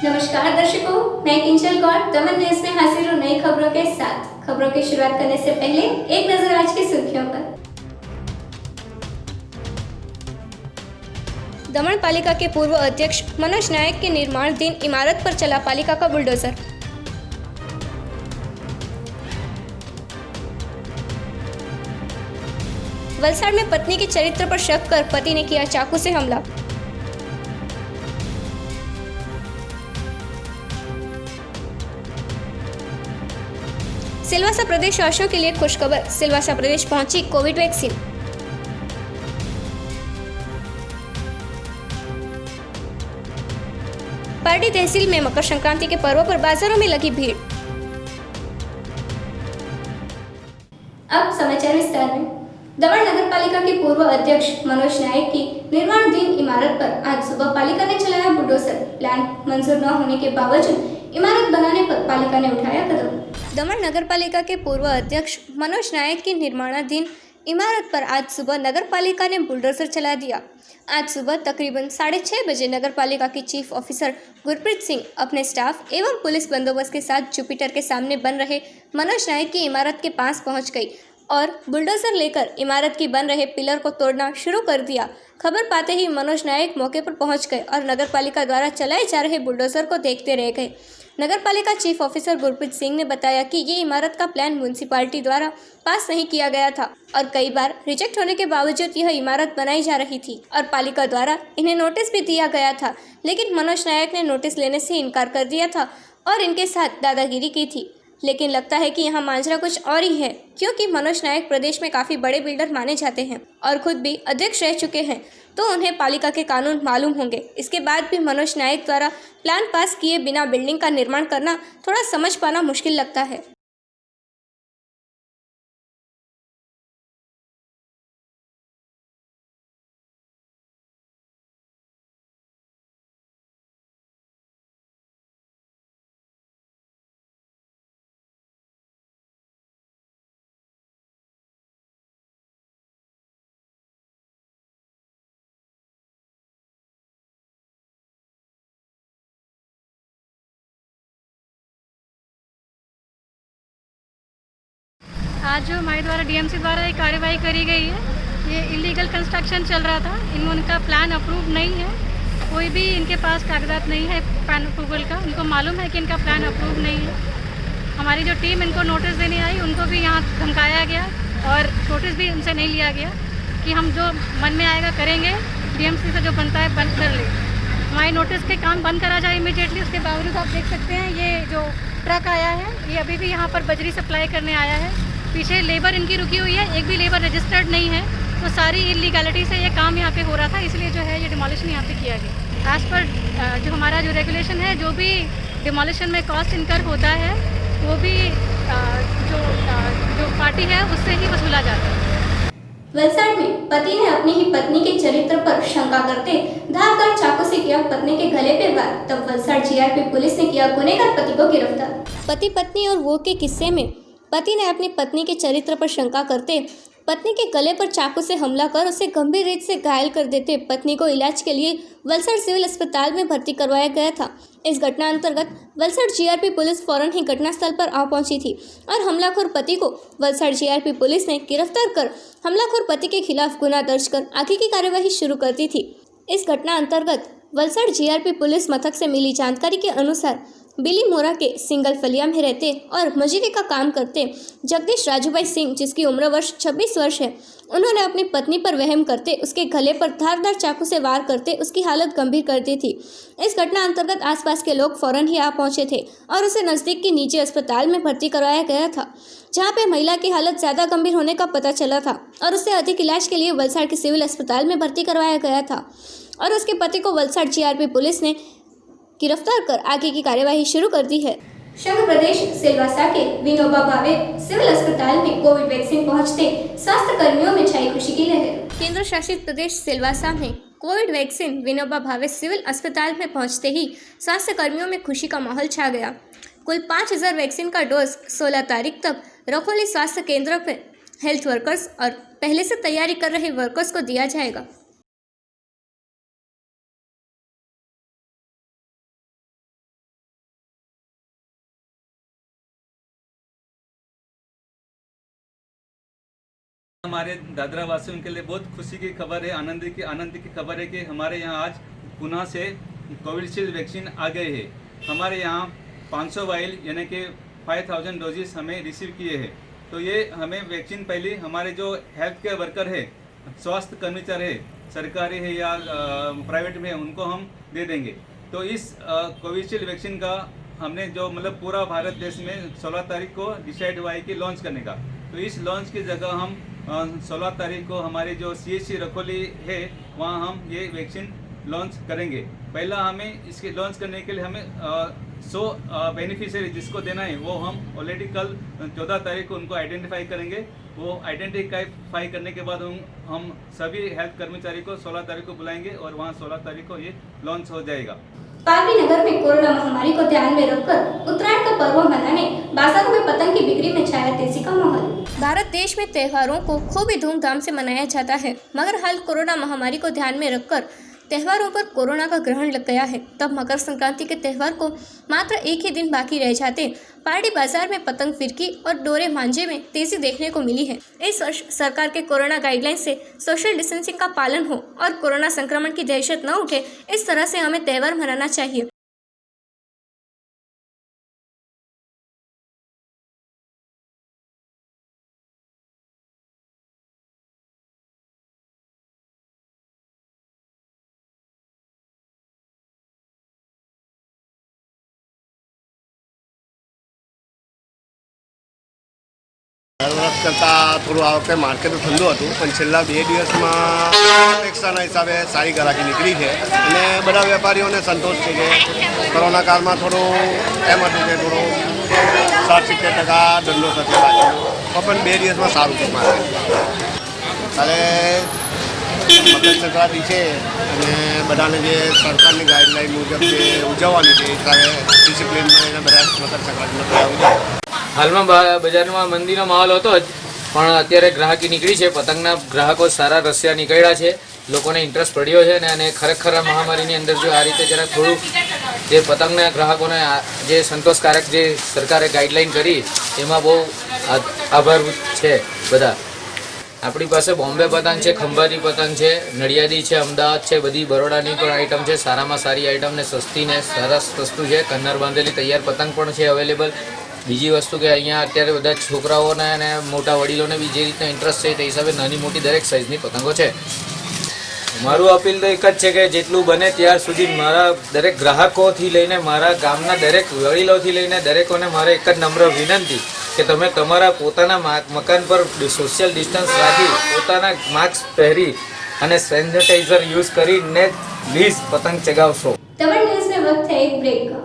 नमस्कार दर्शकों, मैं किंचल गौर दमन न्यूज में हाजिर हूँ नई खबरों के साथ। खबरों की शुरुआत करने से पहले एक नजर आज की सुर्खियों पर। दमन पालिका के पूर्व अध्यक्ष मनोज नायक के निर्माणाधीन इमारत पर चला पालिका का बुलडोजर। वलसाड़ में पत्नी के चरित्र पर शक कर पति ने किया चाकू से हमला। सिलवासा प्रदेश वासियों के लिए खुशखबर, सिलवासा प्रदेश पहुंची कोविड वैक्सीन। पार्टी तहसील में मकर संक्रांति के पर्व पर बाजारों में लगी भीड़। अब समाचार विस्तार में। दमन नगर पालिका के पूर्व अध्यक्ष मनोज नायक की निर्माणाधीन इमारत पर आज सुबह पालिका ने चलाया बुलडोजर। प्लान मंजूर न होने के बावजूद इमारत बनाने पर पालिका ने उठाया कदम। दमन नगर पालिका के पूर्व अध्यक्ष मनोज नायक की निर्माणाधीन इमारत पर आज सुबह नगर पालिका ने बुलडोजर चला दिया। आज सुबह तकरीबन 6:30 बजे नगर पालिका की चीफ ऑफिसर गुरप्रीत सिंह अपने स्टाफ एवं पुलिस बंदोबस्त के साथ जुपिटर के सामने बन रहे मनोज नायक की इमारत के पास पहुंच गई और बुलडोजर लेकर इमारत की बन रहे पिलर को तोड़ना शुरू कर दिया। खबर पाते ही मनोज नायक मौके पर पहुंच गए और नगर पालिका द्वारा चलाए जा रहे बुलडोजर को देखते रह गए। नगर पालिका चीफ ऑफिसर गुरप्रीत सिंह ने बताया कि ये इमारत का प्लान म्युनिसिपैलिटी द्वारा पास नहीं किया गया था और कई बार रिजेक्ट होने के बावजूद यह इमारत बनाई जा रही थी और पालिका द्वारा इन्हें नोटिस भी दिया गया था, लेकिन मनोज नायक ने नोटिस लेने से इनकार कर दिया था और इनके साथ दादागिरी की थी। लेकिन लगता है कि यहाँ मांजरा कुछ और ही है, क्योंकि मनोज नायक प्रदेश में काफ़ी बड़े बिल्डर माने जाते हैं और खुद भी अध्यक्ष रह चुके हैं, तो उन्हें पालिका के कानून मालूम होंगे। इसके बाद भी मनोज नायक द्वारा प्लान पास किए बिना बिल्डिंग का निर्माण करना थोड़ा समझ पाना मुश्किल लगता है। आज जो हमारे द्वारा डीएमसी द्वारा एक कार्यवाही करी गई है, ये इलीगल कंस्ट्रक्शन चल रहा था। उनका प्लान अप्रूव नहीं है, कोई भी इनके पास कागजात नहीं है प्लान अप्रूवल का। उनको मालूम है कि इनका प्लान अप्रूव नहीं है। हमारी जो टीम इनको नोटिस देने आई, उनको भी यहाँ धमकाया गया और नोटिस भी उनसे नहीं लिया गया कि हम जो मन में आएगा करेंगे, डीएमसी से जो बनता है बंद कर ले। हमारे नोटिस के काम बंद करा जाए इमीडिएटली। उसके बावजूद आप देख सकते हैं ये जो ट्रक आया है, ये अभी भी यहाँ पर बजरी सप्लाई करने आया है। पीछे लेबर इनकी रुकी हुई है, एक भी लेबर रजिस्टर्ड नहीं है, तो सारी इलीगैलिटी से ये काम यहाँ पे हो रहा था, इसलिए जो है ये डिमोलिशन यहाँ पे किया गया। एज पर जो हमारा जो रेगुलेशन है, जो भी डिमोलिशन में कॉस्ट इनकर होता है वो भी जो पार्टी है उससे ही वसूला जाता है। वलसाड़ में पति ने अपनी ही पत्नी के चरित्र पर शंका करते धारदार चाकू से किया पत्नी के गले पे वार। तब वलसाड़ जीआरपी पुलिस ने किया गुनहगार पति को गिरफ्तार। पति पत्नी और वो के किस्से में पति ने अपनी पत्नी के चरित्र पर शंका करते पत्नी के गले पर चाकू से हमला कर उसे गंभीर रीत से घायल कर देते पत्नी को इलाज के लिए वलसाड़ सिविल अस्पताल में भर्ती करवाया गया था। इस घटना अंतर्गत वलसाड़ जीआरपी पुलिस फौरन ही घटनास्थल पर आ पहुंची थी और हमलाखोर पति को वलसाड़ जीआरपी पुलिस ने गिरफ्तार कर हमलाखोर पति के खिलाफ गुना दर्ज कर आगे की कार्यवाही शुरू कर दी थी। इस घटना अंतर्गत वलसाड़ जीआरपी पुलिस मथक से मिली जानकारी के अनुसार बिली मोरा के सिंगल फलिया में रहते और मजदूरी का काम करते जगदीश राजूभाई सिंह, जिसकी उम्र वर्ष 26 वर्ष है, उन्होंने अपनी पत्नी पर वहम करते उसके गले पर धारदार चाकू से वार करते उसकी हालत गंभीर कर दी थी। इस घटना अंतर्गत आसपास के लोग फौरन ही आ पहुंचे थे और उसे नज़दीक के निजी अस्पताल में भर्ती करवाया गया था, जहां पे महिला की हालत ज़्यादा गंभीर होने का पता चला था और उसे अधिक इलाज के लिए वलसाड़ के सिविल अस्पताल में भर्ती करवाया गया था और उसके पति को वलसाड़ जीआरपी पुलिस ने गिरफ्तार कर आगे की कार्यवाही शुरू कर दी है। संघ प्रदेश सिलवासा के विनोबा भावे सिविल अस्पताल में कोविड वैक्सीन पहुंचते स्वास्थ्य कर्मियों में छाई खुशी की लहर। केंद्र शासित प्रदेश सिलवासा में Covid vaccine Vinoba Bhave civil अस्पताल में पहुंचते ही स्वास्थ्य कर्मियों में खुशी का माहौल छा गया। कुल 5000 वैक्सीन का डोज 16 तारीख तक रखोली स्वास्थ्य केंद्र पर हेल्थ वर्कर्स और पहले से तैयारी कर रहे वर्कर्स को दिया जाएगा। हमारे दादरा वासियों के लिए बहुत खुशी की खबर है, आनंद की खबर है कि हमारे यहाँ आज पुणे से कोविशील्ड वैक्सीन आ गए हैं। हमारे यहाँ 500 वाइल यानी कि 5000 डोजेस हमें रिसीव किए हैं। तो ये हमें वैक्सीन पहले हमारे जो हेल्थ केयर वर्कर है, स्वास्थ्य कर्मचारी है, सरकारी है या प्राइवेट में है, उनको हम दे देंगे। तो इस कोविशील्ड वैक्सीन का हमने जो मतलब पूरा भारत देश में 16 तारीख को डिसाइड हुआ है कि लॉन्च करने का। तो इस लॉन्च की जगह हम 16 तारीख को हमारी जो CHC रखोली है वहाँ हम ये वैक्सीन लॉन्च करेंगे। पहला हमें इसके लॉन्च करने के लिए हमें 100 बेनिफिशियरी जिसको देना है वो हम ऑलरेडी कल 14 तारीख को उनको आइडेंटिफाई करेंगे। वो आइडेंटिफाई करने के बाद हम सभी हेल्थ कर्मचारी को 16 तारीख को बुलाएंगे और वहाँ 16 तारीख को ये लॉन्च हो जाएगा। पालवी नगर में कोरोना महामारी को ध्यान में रखकर उत्तरायण का पर्व मनाने बाजारों में पतंग की बिक्री में छाया तेजी का माहौल। भारत देश में त्योहारों को खूब ही धूमधाम से मनाया जाता है, मगर हाल कोरोना महामारी को ध्यान में रखकर त्योहारों पर कोरोना का ग्रहण लग गया है। तब मकर संक्रांति के त्योहार को मात्र एक ही दिन बाकी रह जाते पार्टी बाजार में पतंग फिरकी और डोरे मांझे में तेजी देखने को मिली है। इस वर्ष सरकार के कोरोना गाइडलाइन से सोशल डिस्टेंसिंग का पालन हो और कोरोना संक्रमण की दहशत न उठे, इस तरह से हमें त्योहार मनाना चाहिए। દર વર્ષ કરતાં થોડું આ વખતે માર્કેટ ઠંડુ હતું, પણ છેલ્લા 2 દિવસમાં અપેક્ષાના હિસાબે સારી ગ્રાહકી નીકળી છે અને બધા વેપારીઓને સંતોષ છે કે કોરોના કાળમાં થોડું એમ હતું કે થોડો 60-70% ધંધો થશે બાકી, પણ 2 દિવસમાં સારું છે માર્કેટ। કાલે મકર સંક્રાંતિ છે અને બધાને જે સરકારની ગાઈડલાઈન મુજબ જે ઉજવવાની છે એ ત્યારે ડિસિપ્લિનમાં એને બધા મકર સંક્રાંતિનો તહેવાર ઉજવે। હાલમાં બજારમાં મંદીનો માહોલ હતો જ, પણ અત્યારે ગ્રાહકી નીકળી છે, પતંગના ગ્રાહકો સારા રસિયા નીકળ્યા છે, લોકોને ઇન્ટરેસ્ટ પડ્યો છે અને ખરેખર આ મહામારીની અંદર જો આ રીતે જરા થોડું જે પતંગના ગ્રાહકોને જે સંતોષકારક જે સરકારે ગાઈડલાઈન કરી એમાં બહુ આભારભૂત છે બધા। આપણી પાસે બોમ્બે પતંગ છે, ખંભાતી પતંગ છે, નડિયાદી છે, અમદાવાદ છે, બધી બરોડાની પણ આઈટમ છે, સારામાં સારી આઈટમ ને સસ્તી ને સરસ સસ્તું છે। કન્નર બાંધેલી તૈયાર પતંગ પણ છે અવેલેબલ। બીજી વસ્તુ કે અહીંયા અત્યારે બધા છોકરાઓને અને મોટા વડીલોને બી જે રીતના ઇન્ટરેસ્ટ છે તે હિસાબે નાની મોટી દરેક સાઇઝની પતંગો છે। મારું અપીલ તો એક જ છે કે જેટલું બને ત્યાર સુધી મારા દરેક ગ્રાહકોથી લઈને મારા ગામના દરેક વડીલોથી લઈને દરેકોને મારે એક જ નમ્ર વિનંતી કે તમે તમારા પોતાના મકાન પર સોશિયલ ડિસ્ટન્સ રાખી, પોતાના માસ્ક પહેરી અને સેનિટાઈઝર યુઝ કરીને પ્લીઝ પતંગ ચગાવશો। दमन न्यूज में वक्त है एक ब्रेक का।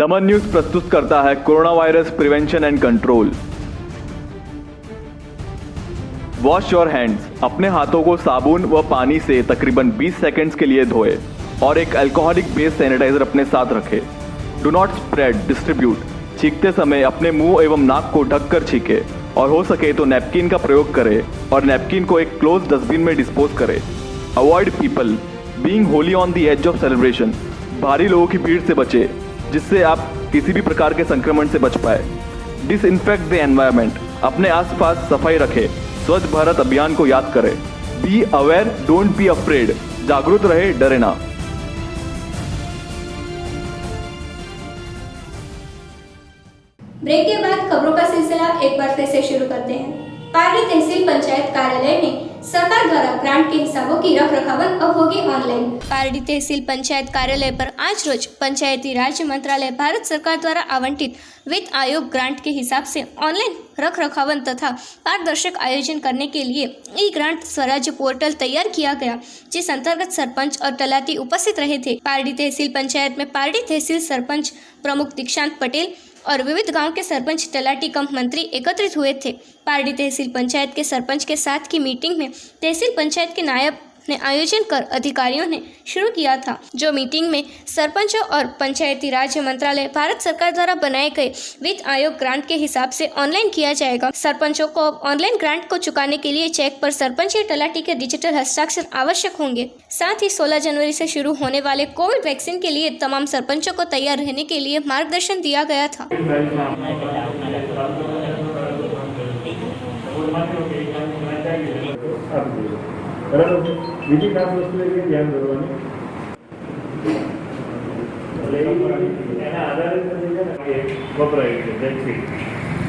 दमन न्यूज प्रस्तुत करता है corona virus prevention and control. Wash your hands. अपने हाथों को साबुन व पानी से तकरीबन 20 सेकंड्स के लिए धोएं। और एक अल्कोहलिक बेस्ड सैनिटाइजर अपने साथ रखें। Do not spread distribute. छींकते समय अपने मुंह एवं नाक को ढककर छींके और हो सके तो नैपकिन का प्रयोग करें और नैपकिन को एक क्लोज डस्टबिन में डिस्पोज करें। Avoid people being holy on the edge of celebration. भारी लोगों की भीड़ से बचे जिससे आप किसी भी प्रकार के संक्रमण से बच पाए। Disinfect the environment. अपने आसपास सफाई रखें। स्वच्छ भारत अभियान को याद करें। Be aware, don't be afraid. जागरूक रहे, डरे ना। ब्रेक के बाद खबरों का सिलसिला एक बार फिर से शुरू करते हैं। पारडी तहसील पंचायत कार्यालय में सरकार द्वारा ग्रांट के हिसाबों की रखरखाव अब होगी ऑनलाइन। पारडी तहसील पंचायत कार्यालय पर आज रोज पंचायती राज मंत्रालय भारत सरकार द्वारा आवंटित वित्त आयोग ग्रांट के हिसाब से ऑनलाइन रखरखाव तथा पारदर्शक आयोजन करने के लिए ई ग्रांट स्वराज्य पोर्टल तैयार किया गया, जिस अंतर्गत सरपंच और तलाटी उपस्थित रहे थे। पारडी तहसील पंचायत में पारडी तहसील सरपंच प्रमुख दीक्षांत पटेल और विविध गांव के सरपंच, तलाटी कम मंत्री एकत्रित हुए थे। पारडी तहसील पंचायत के सरपंच के साथ की मीटिंग में तहसील पंचायत के नायब ने आयोजन कर अधिकारियों ने शुरू किया था, जो मीटिंग में सरपंचों और पंचायती राज मंत्रालय भारत सरकार द्वारा बनाए गए वित्त आयोग ग्रांट के हिसाब से ऑनलाइन किया जाएगा। सरपंचों को ऑनलाइन ग्रांट को चुकाने के लिए चेक पर सरपंच या तलाटी के डिजिटल हस्ताक्षर आवश्यक होंगे। साथ ही 16 जनवरी से शुरू होने वाले कोविड वैक्सीन के लिए तमाम सरपंचों को तैयार रहने के लिए मार्गदर्शन दिया गया था। બીજી ખાસ વસ્તુ એ કે ધ્યાન દોરવાની એના આધારે વપરાય છે વેક્સિન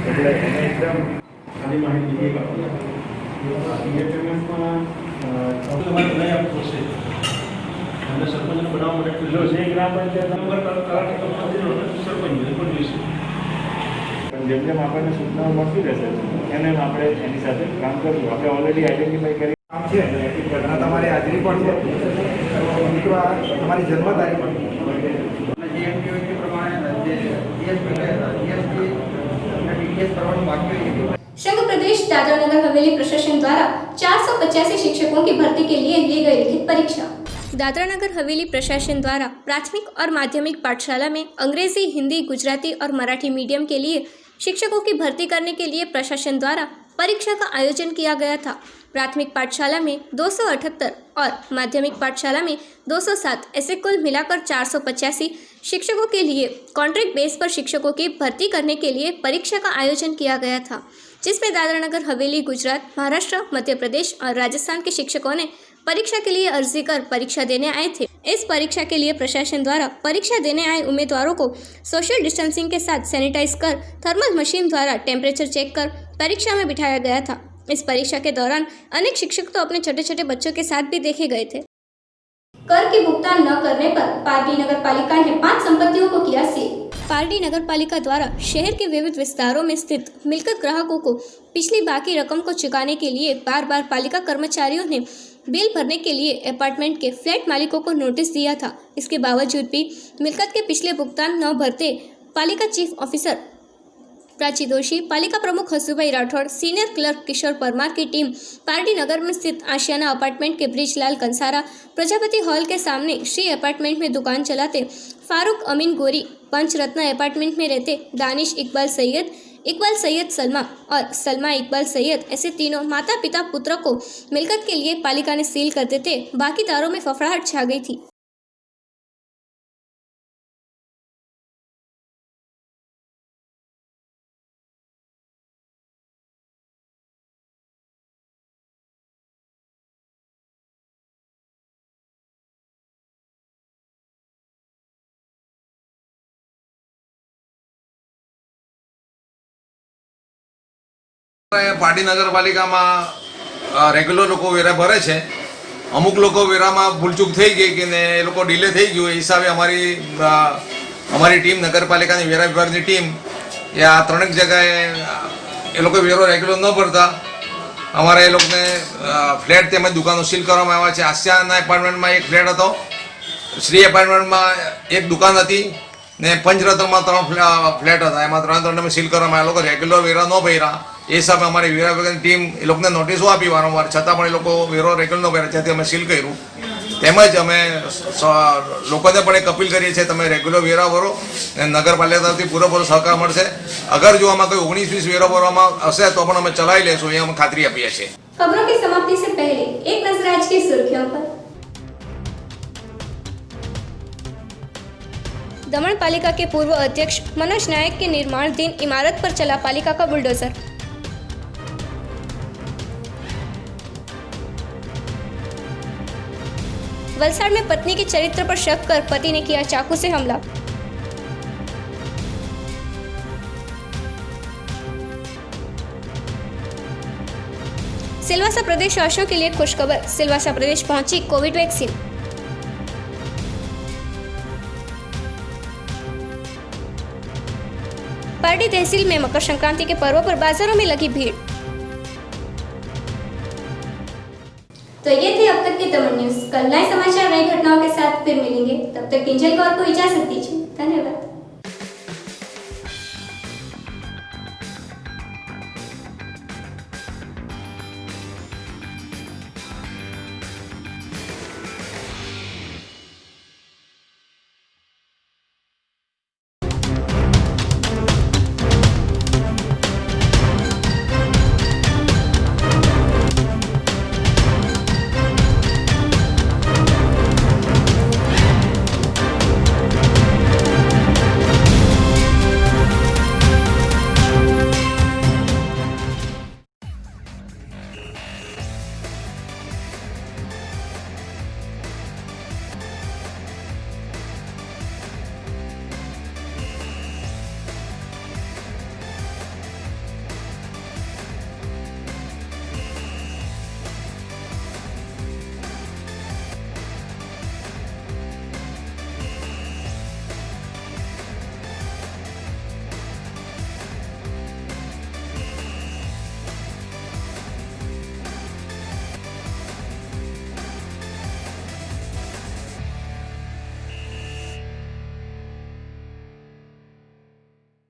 એટલે એને એકદમ ખાલી માહિતી એક આપી તમારે નહીં આપવું પડશે અને સરપંચને બનાવવા માટે જો જે ગ્રામ પંચાયત નંબર સરપંચ પણ જોઈશે જેમ જેમ આપણને સૂચનાઓ મળતી રહેશે એમ એમ આપણે એની સાથે કામ કરશું। આપણે ઓલરેડી આઈડેન્ટિફાઈ કરી કામ છે તમારી હાજરી પણ છે મિત્રો તમારી જન્મ તારીખ संघ प्रदेश दादरा नगर हवेली प्रशासन द्वारा 485 शिक्षकों की भर्ती के लिए ली गई लिखित परीक्षा। दादरा नगर हवेली प्रशासन द्वारा प्राथमिक और माध्यमिक पाठशाला में अंग्रेजी, हिंदी, गुजराती और मराठी मीडियम के लिए शिक्षकों की भर्ती करने के लिए प्रशासन द्वारा परीक्षा का आयोजन किया गया था। प्राथमिक पाठशाला में 278 और माध्यमिक पाठशाला में 207 ऐसे कुल मिलाकर 485 शिक्षकों के लिए कॉन्ट्रैक्ट बेस पर शिक्षकों की भर्ती करने के लिए परीक्षा का आयोजन किया गया था, जिसमें दादरा नगर हवेली, गुजरात, महाराष्ट्र, मध्य प्रदेश और राजस्थान के शिक्षकों ने परीक्षा के लिए अर्जी कर परीक्षा देने आए थे। इस परीक्षा के लिए प्रशासन द्वारा परीक्षा देने आए उम्मीदवारों को सोशल डिस्टेंसिंग के साथ सैनिटाइज कर थर्मल मशीन द्वारा टेम्परेचर चेक कर परीक्षा में बिठाया गया था। इस परीक्षा के दौरान अनेक शिक्षक तो अपने छोटे छोटे बच्चों के साथ भी देखे गए थे। कर के भुगतान न करने पर पारडी नगर पालिका ने 5 संपत्तियों को किया सील। पारडी नगर पालिका द्वारा शहर के विविध विस्तारों में स्थित मिलकत ग्राहकों को पिछली बाकी रकम को चुकाने के लिए बार बार पालिका कर्मचारियों ने बिल भरने के लिए अपार्टमेंट के फ्लैट मालिकों को नोटिस दिया था। इसके बावजूद भी मिलकत के पिछले भुगतान न भरते पालिका चीफ ऑफिसर प्राची दोषी, पालिका प्रमुख हसूभाई राठौड़, सीनियर क्लर्क किशोर परमार की टीम पारडी नगर में स्थित आशियाना अपार्टमेंट के ब्रिजलाल कंसारा, प्रजापति हॉल के सामने श्री अपार्टमेंट में दुकान चलाते फारूक अमीन गोरी, पंचरत्न अपार्टमेंट में रहते दानिश इकबाल सैयद सलमा और सलमा इकबाल सैयद, ऐसे तीनों माता पिता पुत्र को मिलकत के लिए पालिका ने सील कर देते बाकीदारों में फफड़ाहट छा गई थी। પારડી નગરપાલિકામાં રેગ્યુલર લોકો વેરા ભરે છે। અમુક લોકો વેરામાં ભૂલચૂક થઈ ગઈ કે ને એ લોકો ડિલે થઈ ગયું એ હિસાબે અમારી ટીમ નગરપાલિકાની વેરા વિભાગની ટીમ એ આ ત્રણેક જગ્યાએ એ લોકો વેરો રેગ્યુલર ન ભરતા અમારે એ લોકોને ફ્લેટ તેમજ દુકાનો સીલ કરવામાં આવ્યા છે। આસિયાના એપાર્ટમેન્ટમાં એક ફ્લેટ હતો, શ્રી એપાર્ટમેન્ટમાં એક દુકાન હતી ને પંચરત્નમાં 3 ફ્લેટ હતા, એમાં 3 સીલ કરવામાં આવ્યા। લોકો રેગ્યુલર વેરા ન ભર્યા એ હિસાબે અમારી વેરા વિભાગની ટીમ એ લોકોને નોટિસો આપી વારંવાર, છતાં પણ એ લોકો વેરો રેગ્યુલર ન ભર્યા, ત્યાંથી અમે સીલ કર્યું। તેમજ અમે લોકોને પણ એક અપીલ કરીએ છીએ તમે રેગ્યુલર વેરા ભરો અને નગરપાલિકા તરફથી પૂરેપૂરો સહકાર મળશે. અગર જો આમાં કોઈ 19-20 વેરો ભરવામાં હશે તો પણ અમે ચલાવી લેશું, એ અમે ખાતરી આપીએ છીએ. खबरों की समाप्ति से पहले एक नजर आज की सुर्खियों पर। दमन पालिका के पूर्व अध्यक्ष मनोज नायक के निर्माणाधीन इमारत पर चला पालिका का बुलडोजर। वलसाड़ में पत्नी के चरित्र पर शक कर पति ने किया चाकू से हमला। सिलवासा प्रदेश वासियों के लिए खुशखबर, सिलवासा प्रदेश पहुंची कोविड वैक्सीन। पारडी तहसील में मकर संक्रांति के पर्व पर बाजारों में लगी भीड़। तो ये थे अब तक के दमन न्यूज। कल नए समाचार नई घटनाओं के साथ फिर मिलेंगे, तब तक किंजल कौर को इजाजत दीजिए। धन्यवाद।